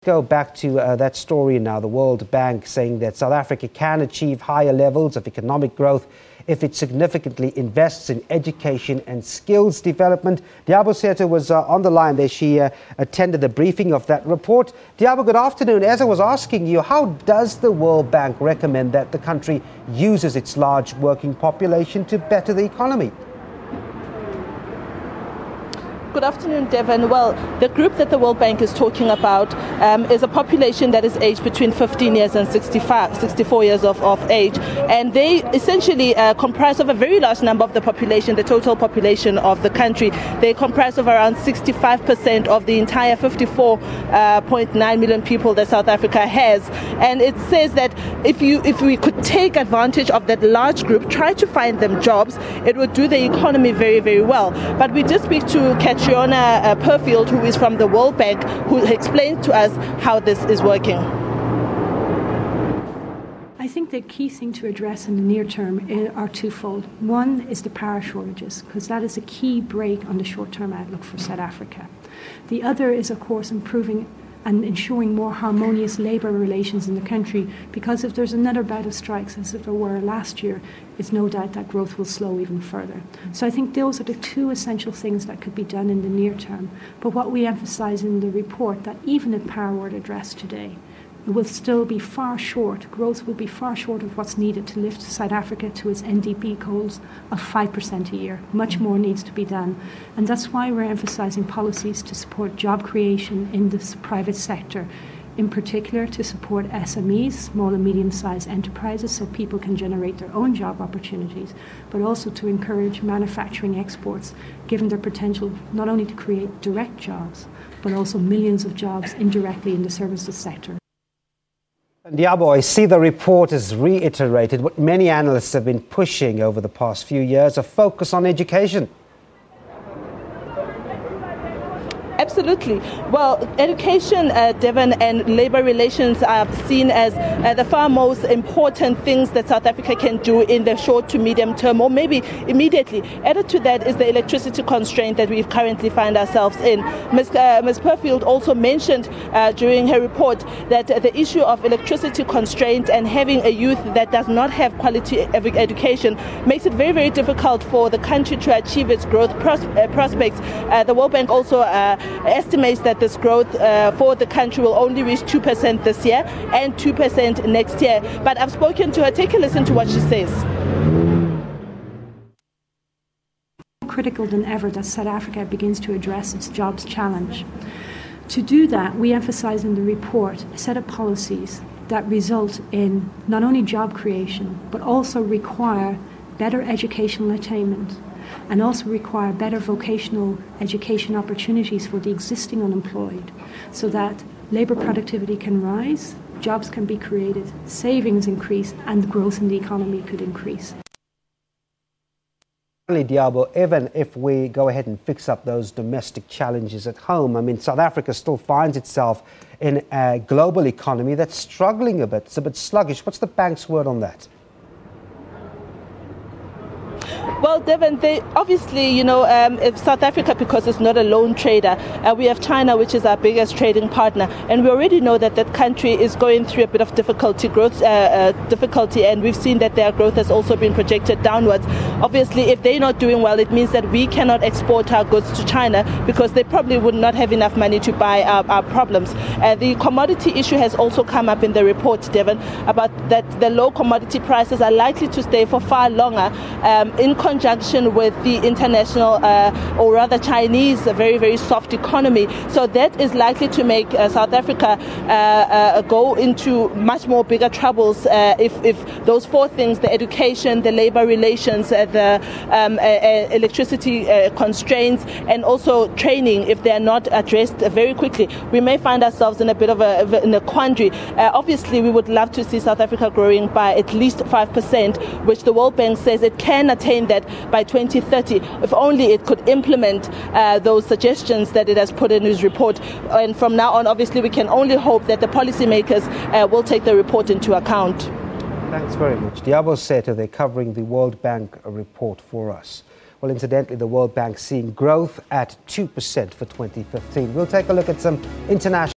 Go back to that story now. The World Bank saying that South Africa can achieve higher levels of economic growth if it significantly invests in education and skills development. Liabo Setho was on the line there. She attended the briefing of that report. Liabo, good afternoon. As I was asking you, how does the World Bank recommend that the country uses its large working population to better the economy? Good afternoon, Devon. Well, the group that the World Bank is talking about is a population that is aged between 15 years and 64 years of age. And they essentially comprise of a very large number of the population, the total population of the country. They comprise of around 65% of the entire 54.9 million people that South Africa has. And it says that if we could take advantage of that large group, try to find them jobs, it would do the economy very, very well. But we did speak to Catriona Perfield, who is from the World Bank, who explained to us how this is working. I think the key thing to address in the near term are twofold. One is the power shortages, because that is a key break on the short-term outlook for South Africa. The other is, of course, improving and ensuring more harmonious labour relations in the country, because if there's another bout of strikes as if there were last year, it's no doubt that growth will slow even further. So I think those are the two essential things that could be done in the near term. But what we emphasise in the report, that even if power were addressed today, it will still be far short, growth will be far short of what's needed to lift South Africa to its NDP goals of 5% a year. Much more needs to be done. And that's why we're emphasising policies to support job creation in the private sector, in particular to support SMEs, small and medium-sized enterprises, so people can generate their own job opportunities, but also to encourage manufacturing exports, given their potential not only to create direct jobs, but also millions of jobs indirectly in the services sector. Liabo, I see the report has reiterated what many analysts have been pushing over the past few years, a focus on education. Absolutely. Well, education, Devon, and labour relations are seen as the far most important things that South Africa can do in the short to medium term, or maybe immediately. Added to that is the electricity constraint that we currently find ourselves in. Ms. Perfield also mentioned during her report that the issue of electricity constraint and having a youth that does not have quality education makes it very, very difficult for the country to achieve its growth prospects. The World Bank also estimates that this growth for the country will only reach 2% this year and 2% next year. But I've spoken to her. Take a listen to what she says. Critical than ever that South Africa begins to address its jobs challenge. To do that, we emphasise in the report a set of policies that result in not only job creation, but also require better educational attainment, and also require better vocational education opportunities for the existing unemployed, so that labour productivity can rise, jobs can be created, savings increase, and growth in the economy could increase. Liabo, even if we go ahead and fix up those domestic challenges at home, I mean, South Africa still finds itself in a global economy that's struggling a bit. It's a bit sluggish. What's the bank's word on that? Well, Devon, obviously, if South Africa, because it's not a lone trader, we have China, which is our biggest trading partner, and we already know that that country is going through a bit of difficulty, and we've seen that their growth has also been projected downwards. Obviously, if they're not doing well, it means that we cannot export our goods to China because they probably would not have enough money to buy our problems. The commodity issue has also come up in the report, Devon, about that the low commodity prices are likely to stay for far longer in conjunction with the international, or rather Chinese, very, very soft economy. So that is likely to make South Africa go into much more bigger troubles if those four things, the education, the labour relations, the electricity constraints, and also training, if they are not addressed very quickly, we may find ourselves in a bit of a quandary. Obviously, we would love to see South Africa growing by at least 5%, which the World Bank says it can attain that by 2030, if only it could implement those suggestions that it has put in its report. And from now on, obviously, we can only hope that the policymakers will take the report into account. Thanks very much. Liabo Setho, they're covering the World Bank report for us. Well, incidentally, the World Bank seeing growth at 2% for 2015. We'll take a look at some international